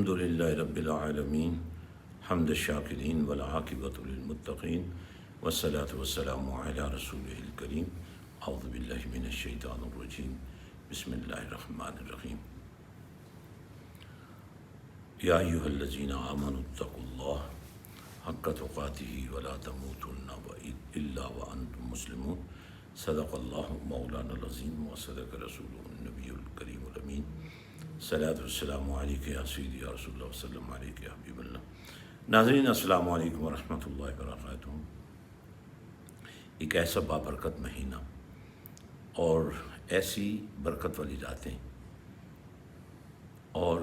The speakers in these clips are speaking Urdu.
الحمد للہ رب العالمین حمد الشاکرین والعاقبۃ للمتقین والصلاۃ والسلام علی رسولہ الکریم اعوذ باللہ من الشیطان الرجیم بسم اللہ الرحمن الرحیم یا ایھا الذین آمنوا اتقوا اللہ حق تقاتہ ولا تموتن الا وانتم مسلمون صدق اللہ مولانا العظیم وصدق رسولہ النبی الکریم الامین صلاۃ والسلام علیکہ یا سیدی یا رسول اللہ وسلم علیکہ یا حبیب اللہ۔ ناظرین السلام علیکم ورحمۃ اللہ وبرکاتہ۔ ایک ایسا بابرکت مہینہ اور ایسی برکت والی راتیں اور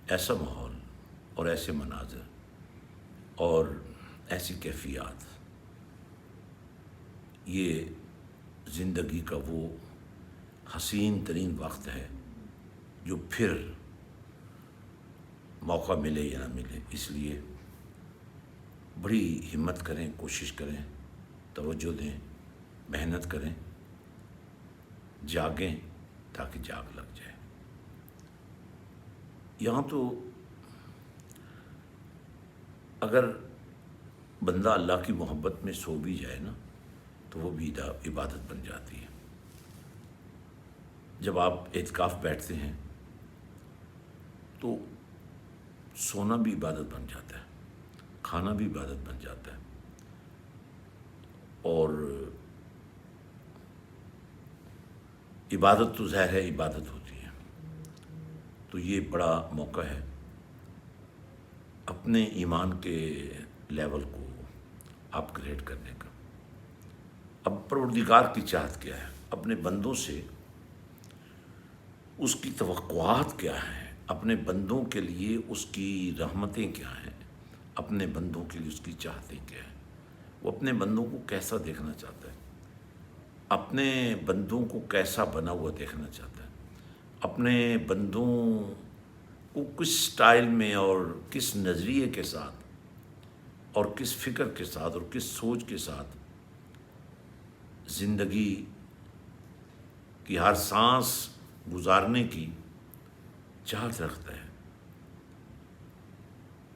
ایسا ماحول اور ایسے مناظر اور ایسی کیفیات، یہ زندگی کا وہ حسین ترین وقت ہے جو پھر موقع ملے یا نہ ملے، اس لیے بڑی ہمت کریں، کوشش کریں، توجہ دیں، محنت کریں، جاگیں تاکہ جاگ لگ جائے۔ یہاں تو اگر بندہ اللہ کی محبت میں سو بھی جائے نا تو وہ بھی عبادت بن جاتی ہے۔ جب آپ اعتکاف بیٹھتے ہیں تو سونا بھی عبادت بن جاتا ہے، کھانا بھی عبادت بن جاتا ہے، اور عبادت تو ظاہر ہے عبادت ہوتی ہے۔ تو یہ بڑا موقع ہے اپنے ایمان کے لیول کو اپ گریڈ کرنے کا۔ اب پروردگار کی چاہت کیا ہے، اپنے بندوں سے اس کی توقعات کیا ہیں، اپنے بندوں کے لیے اس کی رحمتیں کیا ہیں، اپنے بندوں کے لیے اس کی چاہتیں کیا ہیں۔ وہ اپنے بندوں کو کیسا دیکھنا چاہتا ہے، اپنے بندوں کو کیسا بنا ہوا دیکھنا چاہتا ہے، اپنے بندوں کو کس سٹائل میں اور کس نظریے کے ساتھ اور کس فکر کے ساتھ اور کس سوچ کے ساتھ زندگی کی ہر سانس گزارنے کی چاہت رکھتا ہے۔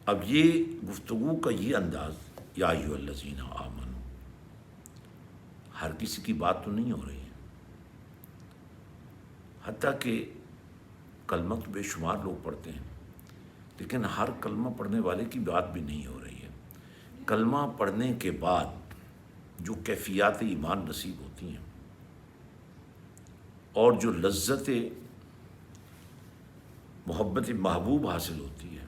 اب یہ گفتگو کا یہ انداز، یا ایھا الذین آمنوا، ہر کسی کی بات تو نہیں ہو رہی ہے، حتیٰ کہ کلمہ تو بے شمار لوگ پڑھتے ہیں، لیکن ہر کلمہ پڑھنے والے کی بات بھی نہیں ہو رہی ہے۔ کلمہ پڑھنے کے بعد جو کیفیات ایمان نصیب ہوتی ہیں اور جو لذت محبت محبوب حاصل ہوتی ہے،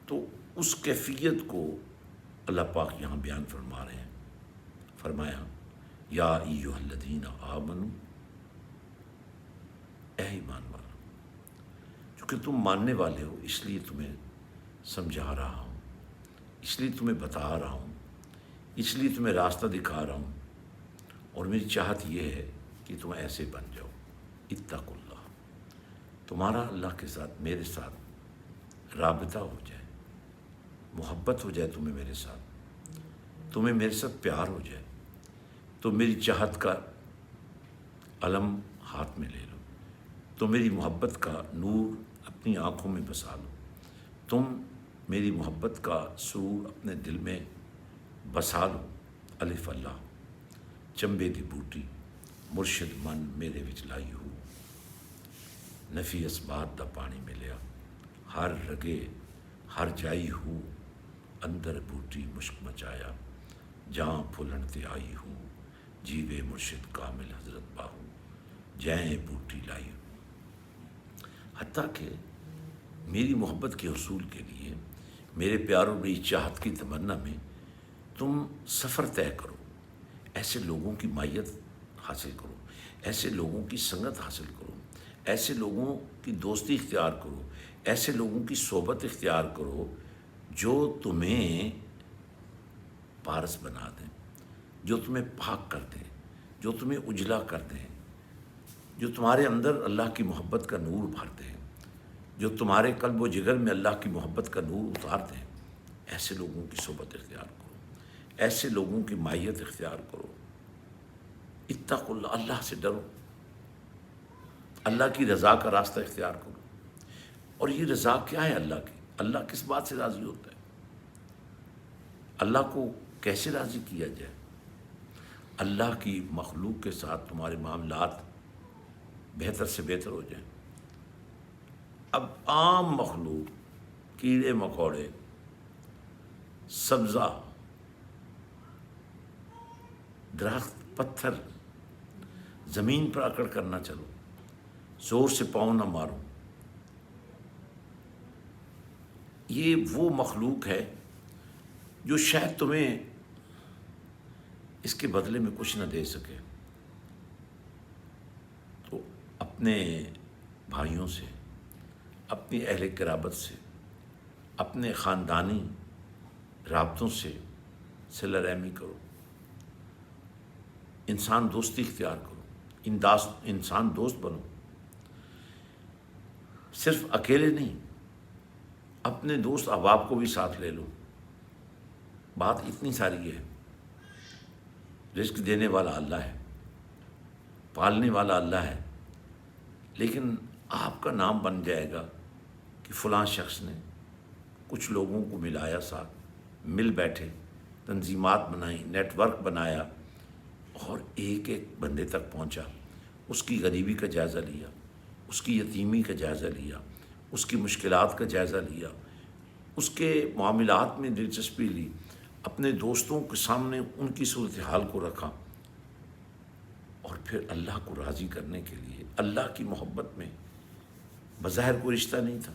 تو اس کیفیت کو اللہ پاک یہاں بیان فرما رہے ہیں۔ فرمایا یا ایھا الذین آمنوا، اے ایمان والا، چونکہ تم ماننے والے ہو اس لیے تمہیں سمجھا رہا ہوں، اس لیے تمہیں بتا رہا ہوں، اس لیے تمہیں راستہ دکھا رہا ہوں، اور میری چاہت یہ ہے کہ تم ایسے بن جاؤ۔ اتقوا اللہ، تمہارا اللہ کے ساتھ، میرے ساتھ رابطہ ہو جائے، محبت ہو جائے تمہیں میرے ساتھ، تمہیں میرے ساتھ پیار ہو جائے، تو میری چاہت کا علم ہاتھ میں لے لو، تو میری محبت کا نور اپنی آنکھوں میں بسا لو، تم میری محبت کا سرور اپنے دل میں بسا لو۔ الف اللہ چنبے دی بوٹی مرشد من میرے وچ لائی ہو، نفی اسبات دا پانی ملیا، ہر رگے ہر جائی ہو، اندر بوٹی مشک مچایا، جہاں پھلن تے آئی ہو، جیوے مرشد کامل حضرت باہو، جائیں بوٹی لائی ہو۔ حتیٰ کہ میری محبت کے حصول کے لیے، میرے پیار اور میری چاہت کی تمنا میں تم سفر طے کرو، ایسے لوگوں کی مائیت حاصل کرو، ایسے لوگوں کی سنگت حاصل کرو، ایسے لوگوں کی دوستی اختیار کرو، ایسے لوگوں کی صحبت اختیار کرو جو تمہیں پارس بنا دیں، جو تمہیں پاک کر دیں، جو تمہیں اجلا کر دیں، جو تمہارے اندر اللہ کی محبت کا نور بھر دیں، جو تمہارے قلب و جگر میں اللہ کی محبت کا نور اتار دیں۔ ایسے لوگوں کی صحبت اختیار کرو، ایسے لوگوں کی مائیت اختیار کرو۔ اتقوا اللہ، اللہ سے ڈرو، اللہ کی رضا کا راستہ اختیار کرو، اور یہ رضا کیا ہے اللہ کی؟ اللہ کس بات سے راضی ہوتا ہے؟ اللہ کو کیسے راضی کیا جائے؟ اللہ کی مخلوق کے ساتھ تمہارے معاملات بہتر سے بہتر ہو جائیں۔ اب عام مخلوق، کیڑے مکوڑے، سبزہ، درخت، پتھر، زمین پر اکڑ کر نہ چلو، زور سے پاؤں نہ مارو، یہ وہ مخلوق ہے جو شاید تمہیں اس کے بدلے میں کچھ نہ دے سکے۔ تو اپنے بھائیوں سے، اپنی اہل قرابت سے، اپنے خاندانی رابطوں سے صلہ رحمی کرو، انسان دوستی اختیار کرو، انسان دوست بنو۔ صرف اکیلے نہیں، اپنے دوست احباب کو بھی ساتھ لے لو۔ بات اتنی ساری ہے، رزق دینے والا اللہ ہے، پالنے والا اللہ ہے، لیکن آپ کا نام بن جائے گا کہ فلاں شخص نے کچھ لوگوں کو ملایا، ساتھ مل بیٹھے، تنظیمات بنائیں، نیٹ ورک بنایا، اور ایک ایک بندے تک پہنچا، اس کی غریبی کا جائزہ لیا، اس کی یتیمی کا جائزہ لیا، اس کی مشکلات کا جائزہ لیا، اس کے معاملات میں دلچسپی لی، اپنے دوستوں کے سامنے ان کی صورتحال کو رکھا، اور پھر اللہ کو راضی کرنے کے لیے اللہ کی محبت میں بظاہر کوئی رشتہ نہیں تھا،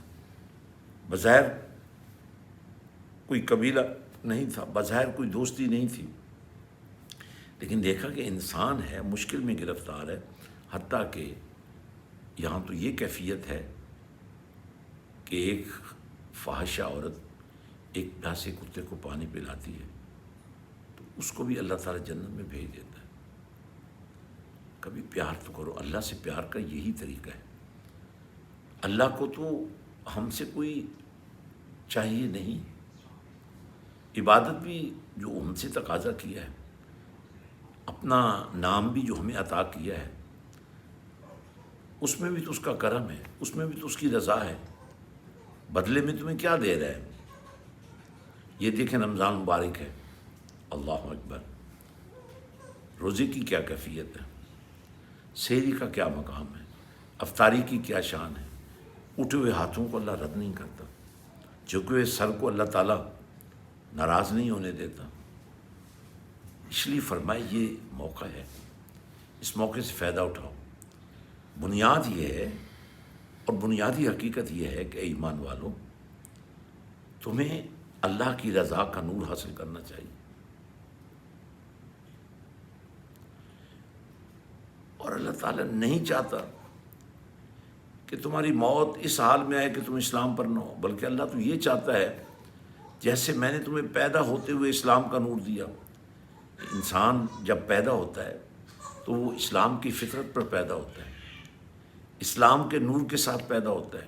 بظاہر کوئی قبیلہ نہیں تھا، بظاہر کوئی دوستی نہیں تھی، لیکن دیکھا کہ انسان ہے، مشکل میں گرفتار ہے، حتیٰ کہ یہاں تو یہ کیفیت ہے کہ ایک فاحشہ عورت ایک پیاسے کتے کو پانی پلاتی ہے تو اس کو بھی اللہ تعالیٰ جنت میں بھیج دیتا ہے۔ کبھی پیار تو کرو، اللہ سے پیار کا یہی طریقہ ہے۔ اللہ کو تو ہم سے کوئی چاہیے نہیں، عبادت بھی جو ہم سے تقاضا کیا ہے، اپنا نام بھی جو ہمیں عطا کیا ہے، اس میں بھی تو اس کا کرم ہے، اس میں بھی تو اس کی رضا ہے۔ بدلے میں تمہیں کیا دے رہا ہے؟ یہ دیکھیں رمضان مبارک ہے، اللہ اکبر، روزے کی کیا کیفیت ہے، سحری کا کیا مقام ہے، افطاری کی کیا شان ہے۔ اٹھے ہوئے ہاتھوں کو اللہ رد نہیں کرتا، جھکے ہوئے سر کو اللہ تعالیٰ ناراض نہیں ہونے دیتا۔ اس لیے فرمائے یہ موقع ہے، اس موقع سے فائدہ اٹھاؤ۔ بنیاد یہ ہے اور بنیادی حقیقت یہ ہے کہ ایمان والو، تمہیں اللہ کی رضا کا نور حاصل کرنا چاہیے، اور اللہ تعالیٰ نہیں چاہتا کہ تمہاری موت اس حال میں آئے کہ تم اسلام پر نہ ہو، بلکہ اللہ تو یہ چاہتا ہے جیسے میں نے تمہیں پیدا ہوتے ہوئے اسلام کا نور دیا۔ انسان جب پیدا ہوتا ہے تو وہ اسلام کی فطرت پر پیدا ہوتا ہے، اسلام کے نور کے ساتھ پیدا ہوتا ہے،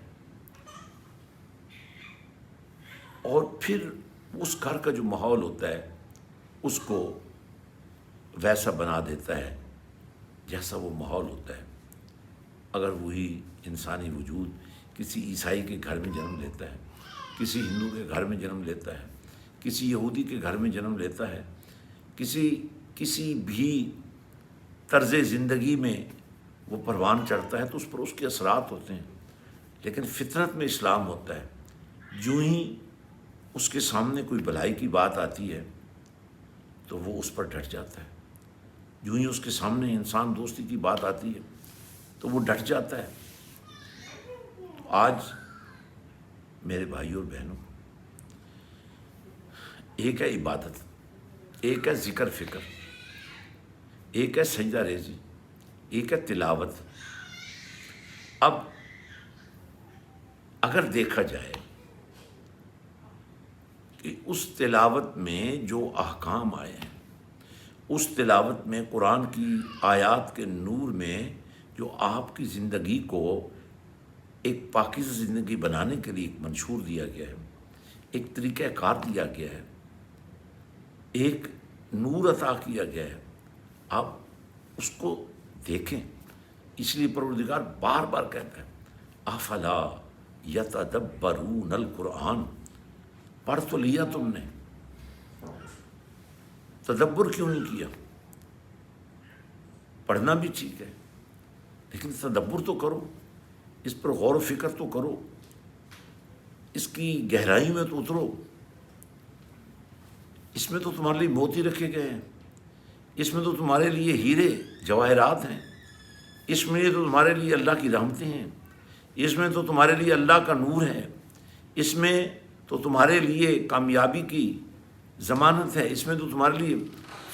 اور پھر اس گھر کا جو ماحول ہوتا ہے اس کو ویسا بنا دیتا ہے جیسا وہ ماحول ہوتا ہے۔ اگر وہی انسانی وجود کسی عیسائی کے گھر میں جنم لیتا ہے، کسی ہندو کے گھر میں جنم لیتا ہے، کسی یہودی کے گھر میں جنم لیتا ہے، کسی بھی طرز زندگی میں وہ پروان چڑھتا ہے تو اس پر اس کے اثرات ہوتے ہیں، لیکن فطرت میں اسلام ہوتا ہے۔ جو ہی اس کے سامنے کوئی بھلائی کی بات آتی ہے تو وہ اس پر ڈٹ جاتا ہے، جو ہی اس کے سامنے انسان دوستی کی بات آتی ہے تو وہ ڈٹ جاتا ہے۔ تو آج میرے بھائیوں اور بہنوں، ایک ہے عبادت، ایک ہے ذکر فکر، ایک ہے سجدہ ریزی، ایک ہے تلاوت۔ اب اگر دیکھا جائے کہ اس تلاوت میں جو احکام آئے ہیں، اس تلاوت میں قرآن کی آیات کے نور میں جو آپ کی زندگی کو ایک پاکیزہ زندگی بنانے کے لیے ایک منشور دیا گیا ہے، ایک طریقہ کار دیا گیا ہے، ایک نور عطا کیا گیا ہے، آپ اس کو دیکھیں۔ اس لیے پروردگار بار بار کہتا ہے افلا یتدبرون القرآن، پڑھ تو لیا تم نے، تدبر کیوں نہیں کیا؟ پڑھنا بھی ٹھیک ہے لیکن تدبر تو کرو، اس پر غور و فکر تو کرو، اس کی گہرائی میں تو اترو۔ اس میں تو تمہارے لیے موتی رکھے گئے ہیں، اس میں تو تمہارے لیے ہیرے جواہرات ہیں، اس میں تو تمہارے لیے اللہ کی رحمتیں ہیں، اس میں تو تمہارے لیے اللہ کا نور ہے، اس میں تو تمہارے لیے کامیابی کی ضمانت ہے، اس میں تو تمہارے لیے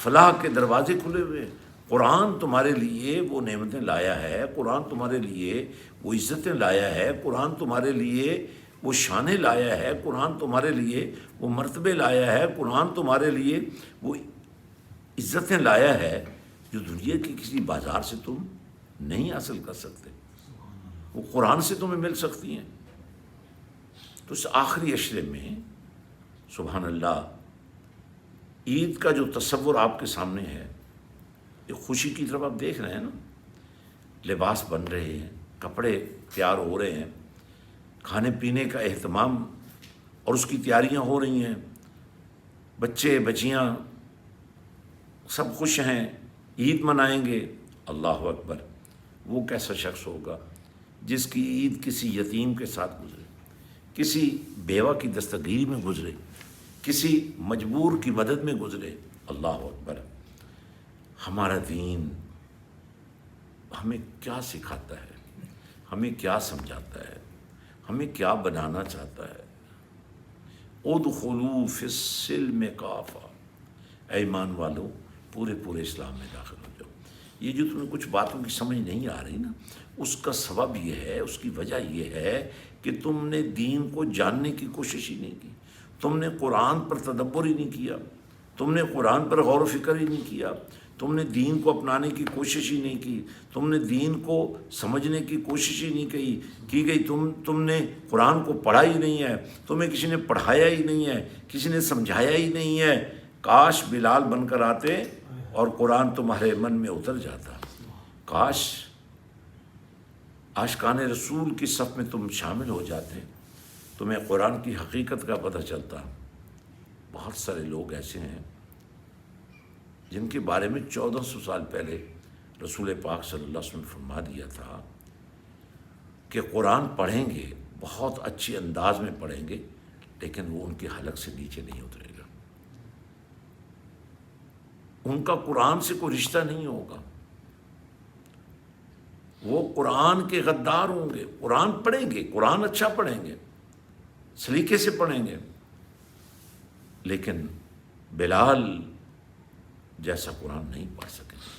فلاح کے دروازے کھلے ہوئے ہیں۔ قرآن تمہارے لیے وہ نعمتیں لایا ہے، قرآن تمہارے لیے وہ عزتیں لایا ہے، قرآن تمہارے لیے وہ شانیں لایا ہے، قرآن تمہارے لیے وہ مرتبے لایا ہے، قرآن تمہارے لیے وہ عزتیں لایا ہے جو دنیا کی کسی بازار سے تم نہیں حاصل کر سکتے، وہ قرآن سے تمہیں مل سکتی ہیں۔ تو اس آخری عشرے میں سبحان اللہ عید کا جو تصور آپ کے سامنے ہے، ایک خوشی کی طرف آپ دیکھ رہے ہیں نا، لباس بن رہے ہیں، کپڑے تیار ہو رہے ہیں، کھانے پینے کا اہتمام اور اس کی تیاریاں ہو رہی ہیں، بچے بچیاں سب خوش ہیں، عید منائیں گے۔ اللہ اکبر، وہ کیسا شخص ہوگا جس کی عید کسی یتیم کے ساتھ گزرے، کسی بیوہ کی دستگیری میں گزرے، کسی مجبور کی مدد میں گزرے۔ اللہ اکبر، ہمارا دین ہمیں کیا سکھاتا ہے، ہمیں کیا سمجھاتا ہے، ہمیں کیا بنانا چاہتا ہے۔ ادخلوا فی السلم کافہ، اے ایمان والو پورے اسلام میں داخل ہو جاؤ۔ یہ جو تمہیں کچھ باتوں کی سمجھ نہیں آ رہی نا، اس کا سبب یہ ہے، اس کی وجہ یہ ہے کہ تم نے دین کو جاننے کی کوشش ہی نہیں کی، تم نے قرآن پر تدبر ہی نہیں کیا، تم نے قرآن پر غور و فکر ہی نہیں کیا، تم نے دین کو اپنانے کی کوشش ہی نہیں کی، تم نے دین کو سمجھنے کی کوشش ہی نہیں کی گئی، تم نے قرآن کو پڑھا ہی نہیں ہے، تمہیں کسی نے پڑھایا ہی نہیں ہے، کسی نے سمجھایا ہی نہیں ہے۔ کاش بلال بن کر آتے اور قرآن تمہارے من میں اتر جاتا، کاش عاشقان رسول کی صف میں تم شامل ہو جاتے، تمہیں قرآن کی حقیقت کا پتہ چلتا۔ بہت سارے لوگ ایسے ہیں جن کے بارے میں 1400 سال پہلے رسول پاک صلی اللہ علیہ وسلم نے فرما دیا تھا کہ قرآن پڑھیں گے، بہت اچھے انداز میں پڑھیں گے، لیکن وہ ان کے حلق سے نیچے نہیں اترے گا، ان کا قرآن سے کوئی رشتہ نہیں ہوگا، وہ قرآن کے غدار ہوں گے۔ قرآن پڑھیں گے، قرآن اچھا پڑھیں گے، سلیقے سے پڑھیں گے، لیکن بلال جیسا قرآن نہیں پڑھ سکیں گے۔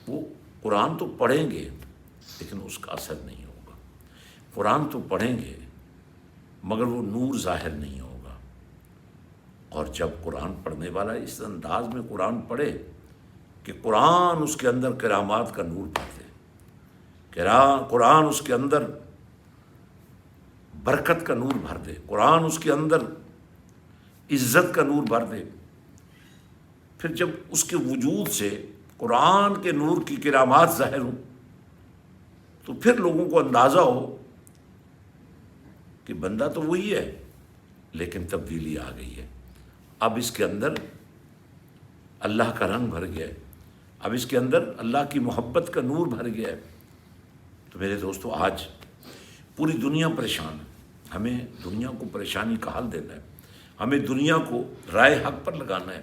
وہ قرآن تو پڑھیں گے لیکن اس کا اثر نہیں ہوگا، قرآن تو پڑھیں گے مگر وہ نور ظاہر نہیں ہوگا۔ اور جب قرآن پڑھنے والا اس انداز میں قرآن پڑھے کہ قرآن اس کے اندر کرامات کا نور بھر دے، قرآن اس کے اندر برکت کا نور بھر دے، قرآن اس کے اندر عزت کا نور بھر دے، پھر جب اس کے وجود سے قرآن کے نور کی کرامات ظاہر ہوں تو پھر لوگوں کو اندازہ ہو کہ بندہ تو وہی ہے لیکن تبدیلی آ گئی ہے، اب اس کے اندر اللہ کا رنگ بھر گیا ہے، اب اس کے اندر اللہ کی محبت کا نور بھر گیا ہے۔ تو میرے دوستو، آج پوری دنیا پریشان ہے، ہمیں دنیا کو پریشانی کا حل دینا ہے، ہمیں دنیا کو رائے حق پر لگانا ہے،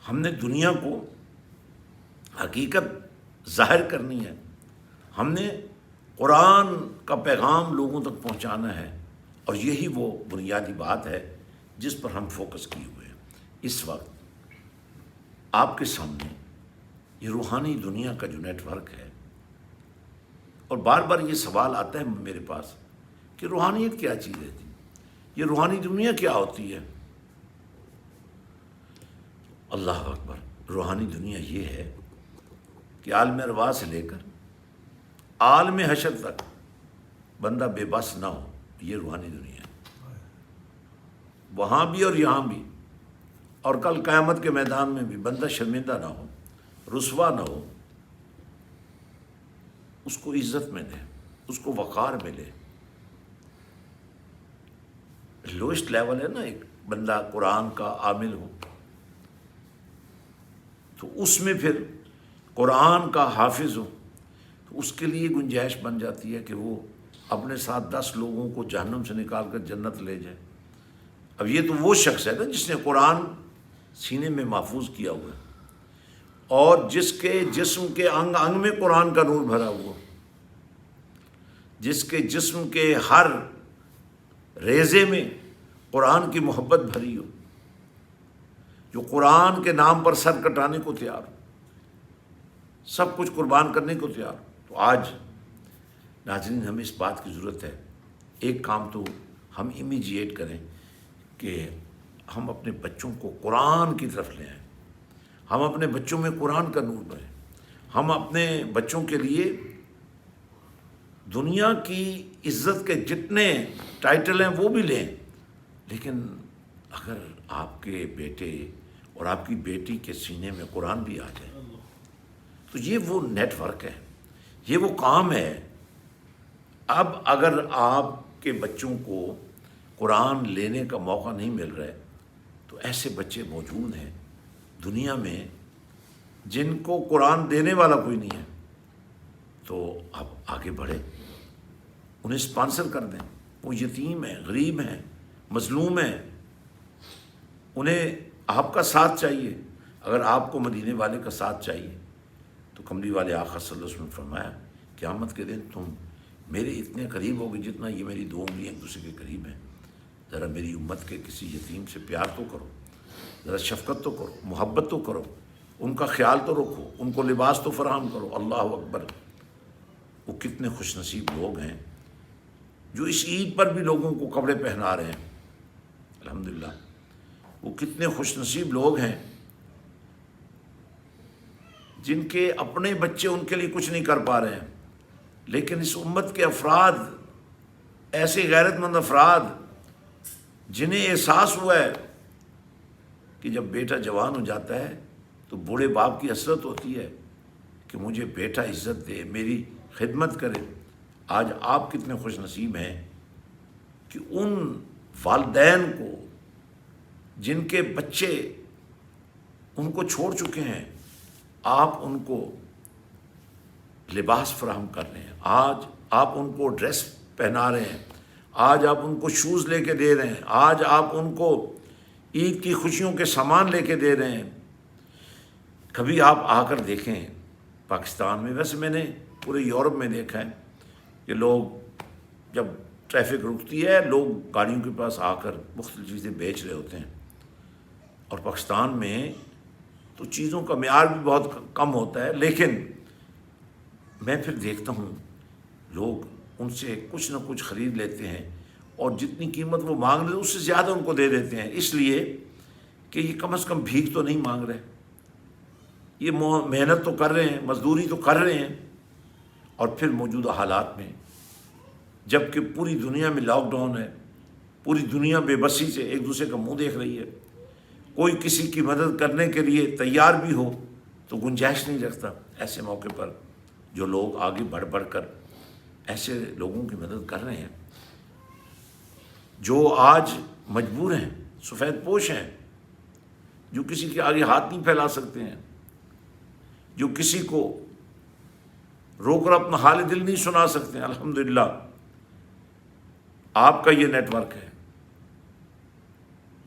ہم نے دنیا کو حقیقت ظاہر کرنی ہے، ہم نے قرآن کا پیغام لوگوں تک پہنچانا ہے، اور یہی وہ بنیادی بات ہے جس پر ہم فوکس کیے ہوئے ہیں۔ اس وقت آپ کے سامنے یہ روحانی دنیا کا جو نیٹ ورک ہے، اور بار بار یہ سوال آتا ہے میرے پاس کہ روحانیت کیا چیز ہے جی، یہ روحانی دنیا کیا ہوتی ہے؟ اللہ اکبر، روحانی دنیا یہ ہے کہ عالم ارواح سے لے کر عالم حشر تک بندہ بے بس نہ ہو، یہ روحانی دنیا ہے، وہاں بھی اور یہاں بھی، اور کل قیامت کے میدان میں بھی بندہ شرمندہ نہ ہو، رسوا نہ ہو، اس کو عزت میں دے، اس کو وقار ملے. لوئسٹ لیول ہے نا ایک بندہ قرآن کا عامل ہو، تو اس میں پھر قرآن کا حافظ ہو، تو اس کے لیے گنجائش بن جاتی ہے کہ وہ اپنے ساتھ 10 لوگوں کو جہنم سے نکال کر جنت لے جائے. اب یہ تو وہ شخص ہے نا جس نے قرآن سینے میں محفوظ کیا ہوا ہے، اور جس کے جسم کے انگ انگ میں قرآن کا نور بھرا ہوا، جس کے جسم کے ہر ریزے میں قرآن کی محبت بھری ہو، جو قرآن کے نام پر سر کٹانے کو تیار ہو، سب کچھ قربان کرنے کو تیار ہو. تو آج ناظرین ہمیں اس بات کی ضرورت ہے، ایک کام تو ہم امیجیٹ کریں کہ ہم اپنے بچوں کو قرآن کی طرف لے آئیں، ہم اپنے بچوں میں قرآن کا نور بھریں، ہم اپنے بچوں کے لیے دنیا کی عزت کے جتنے ٹائٹل ہیں وہ بھی لیں، لیکن اگر آپ کے بیٹے اور آپ کی بیٹی کے سینے میں قرآن بھی آ جائے تو یہ وہ نیٹ ورک ہے، یہ وہ کام ہے. اب اگر آپ کے بچوں کو قرآن لینے کا موقع نہیں مل رہا ہے تو ایسے بچے موجود ہیں دنیا میں جن کو قرآن دینے والا کوئی نہیں ہے، تو آپ آگے بڑھیں، انہیں اسپانسر کر دیں. وہ یتیم ہیں، غریب ہیں، مظلوم ہیں، انہیں آپ کا ساتھ چاہیے. اگر آپ کو مدینے والے کا ساتھ چاہیے تو کملی والے آقا صلی اللہ علیہ وسلم نے فرمایا قیامت کے دن تم میرے اتنے قریب ہوگے جتنا یہ میری 2 انگلیاں ایک دوسرے کے قریب ہیں. ذرا میری امت کے کسی یتیم سے پیار تو کرو، ذرا شفقت تو کرو، محبت تو کرو، ان کا خیال تو رکھو، ان کو لباس تو فراہم کرو. اللہ اکبر! وہ کتنے خوش نصیب لوگ ہیں جو اس عید پر بھی لوگوں کو کپڑے پہنا رہے ہیں. الحمدللہ وہ کتنے خوش نصیب لوگ ہیں جن کے اپنے بچے ان کے لیے کچھ نہیں کر پا رہے ہیں، لیکن اس امت کے افراد، ایسے غیرت مند افراد جنہیں احساس ہوا ہے کہ جب بیٹا جوان ہو جاتا ہے تو بوڑھے باپ کی حسرت ہوتی ہے کہ مجھے بیٹا عزت دے، میری خدمت کرے. آج آپ کتنے خوش نصیب ہیں کہ ان والدین کو جن کے بچے ان کو چھوڑ چکے ہیں، آپ ان کو لباس فراہم کر رہے ہیں، آج آپ ان کو ڈریس پہنا رہے ہیں، آج آپ ان کو شوز لے کے دے رہے ہیں، آج آپ ان کو عید کی خوشیوں کے سامان لے کے دے رہے ہیں. کبھی آپ آ کر دیکھیں پاکستان میں، ویسے میں نے پورے یورپ میں دیکھا ہے کہ لوگ جب ٹریفک رکتی ہے لوگ گاڑیوں کے پاس آ کر مختلف چیزیں بیچ رہے ہوتے ہیں، اور پاکستان میں تو چیزوں کا معیار بھی بہت کم ہوتا ہے، لیکن میں پھر دیکھتا ہوں لوگ ان سے کچھ نہ کچھ خرید لیتے ہیں، اور جتنی قیمت وہ مانگ رہے اس سے زیادہ ان کو دے دیتے ہیں، اس لیے کہ یہ کم از کم بھیک تو نہیں مانگ رہے، یہ محنت تو کر رہے ہیں، مزدوری تو کر رہے ہیں. اور پھر موجودہ حالات میں جب کہ پوری دنیا میں لاک ڈاؤن ہے، پوری دنیا بے بسی سے ایک دوسرے کا منہ دیکھ رہی ہے، کوئی کسی کی مدد کرنے کے لیے تیار بھی ہو تو گنجائش نہیں رکھتا. ایسے موقع پر جو لوگ آگے بڑھ بڑھ کر ایسے لوگوں کی مدد کر رہے ہیں جو آج مجبور ہیں، سفید پوش ہیں، جو کسی کے آگے ہاتھ نہیں پھیلا سکتے ہیں، جو کسی کو رو کر اپنا حال دل نہیں سنا سکتے ہیں، الحمدللہ آپ کا یہ نیٹ ورک ہے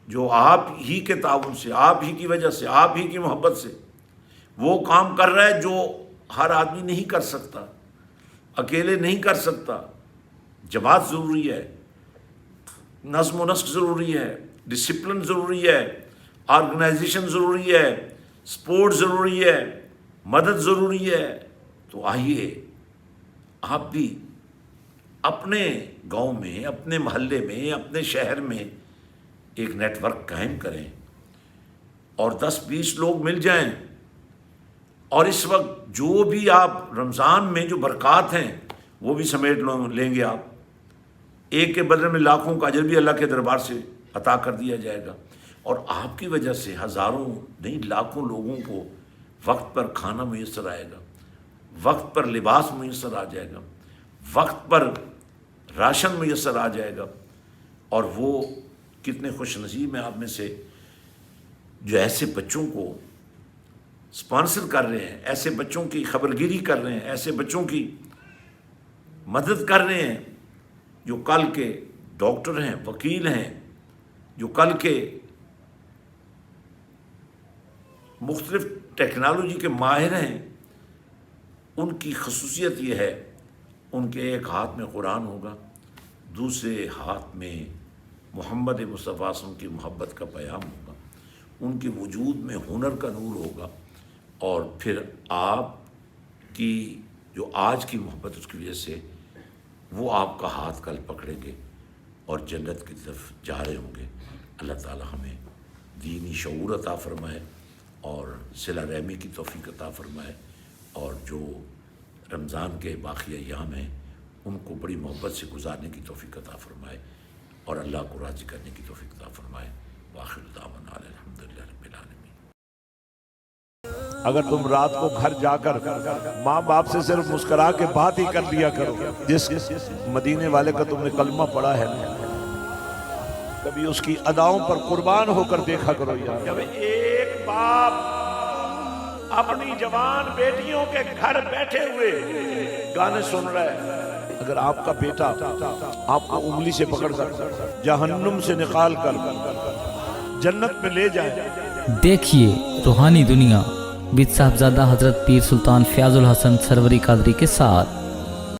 جو آپ ہی کے تعاون سے، آپ ہی کی وجہ سے، آپ ہی کی محبت سے وہ کام کر رہا ہے جو ہر آدمی نہیں کر سکتا، اکیلے نہیں کر سکتا. جماعت ضروری ہے، نظم و نسق ضروری ہے، ڈسپلن ضروری ہے، آرگنائزیشن ضروری ہے، سپورٹ ضروری ہے، مدد ضروری ہے. تو آئیے آپ بھی اپنے گاؤں میں، اپنے محلے میں، اپنے شہر میں ایک نیٹ ورک قائم کریں اور 10-20 لوگ مل جائیں، اور اس وقت جو بھی آپ رمضان میں جو برکات ہیں وہ بھی سمیٹ لیں گے. آپ ایک کے بدلے میں لاکھوں کا اجر بھی اللہ کے دربار سے عطا کر دیا جائے گا، اور آپ کی وجہ سے ہزاروں نہیں لاکھوں لوگوں کو وقت پر کھانا میسر آئے گا، وقت پر لباس میسر آ جائے گا، وقت پر راشن میسر آ جائے گا، اور وہ کتنے خوش نصیب ہیں آپ میں سے جو ایسے بچوں کو اسپانسر کر رہے ہیں، ایسے بچوں کی خبرگیری کر رہے ہیں، ایسے بچوں کی مدد کر رہے ہیں جو کل کے ڈاکٹر ہیں، وکیل ہیں، جو کل کے مختلف ٹیکنالوجی کے ماہر ہیں۔ ان کی خصوصیت یہ ہے، ان کے ایک ہاتھ میں قرآن ہوگا، دوسرے ہاتھ میں محمد مصطفیٰ صلی اللہ علیہ وسلم کی محبت کا پیام ہوگا، ان کے وجود میں ہنر کا نور ہوگا، اور پھر آپ کی جو آج کی محبت اس کی وجہ سے وہ آپ کا ہاتھ کل پکڑیں گے اور جنت کی طرف جا رہے ہوں گے۔ اللہ تعالی ہمیں دینی شعور عطا فرمائے اور صلہ رحمی کی توفیق عطا فرمائے، اور جو رمضان کے باقی ایام ہیں ان کو بڑی محبت سے گزارنے کی توفیق عطا فرمائے، اور اللہ کو راضی کرنے کی توفیق عطا فرمائے۔ وآخر دعوانا الحمدللہ رب العالمین۔ اگر تم رات کو گھر جا کر ماں باپ سے صرف مسکرا کے بات ہی کر لیا کرو، جس مدینے والے کا تم نے کلمہ پڑھا ہے، کبھی اس کی اداؤں پر قربان ہو کر دیکھا کرو یار۔ جب ایک باپ اپنی جوان بیٹیوں کے گھر بیٹھے ہوئے گانے سن رہا ہے، اگر آپ کا بیٹا آپ کو انگلی سے پکڑ کر جہنم سے نکال کر جنت میں لے جائے۔ دیکھیے روحانی دنیا وِد صاحبزادہ حضرت پیر سلطان فیاض الحسن سروری قادری کے ساتھ۔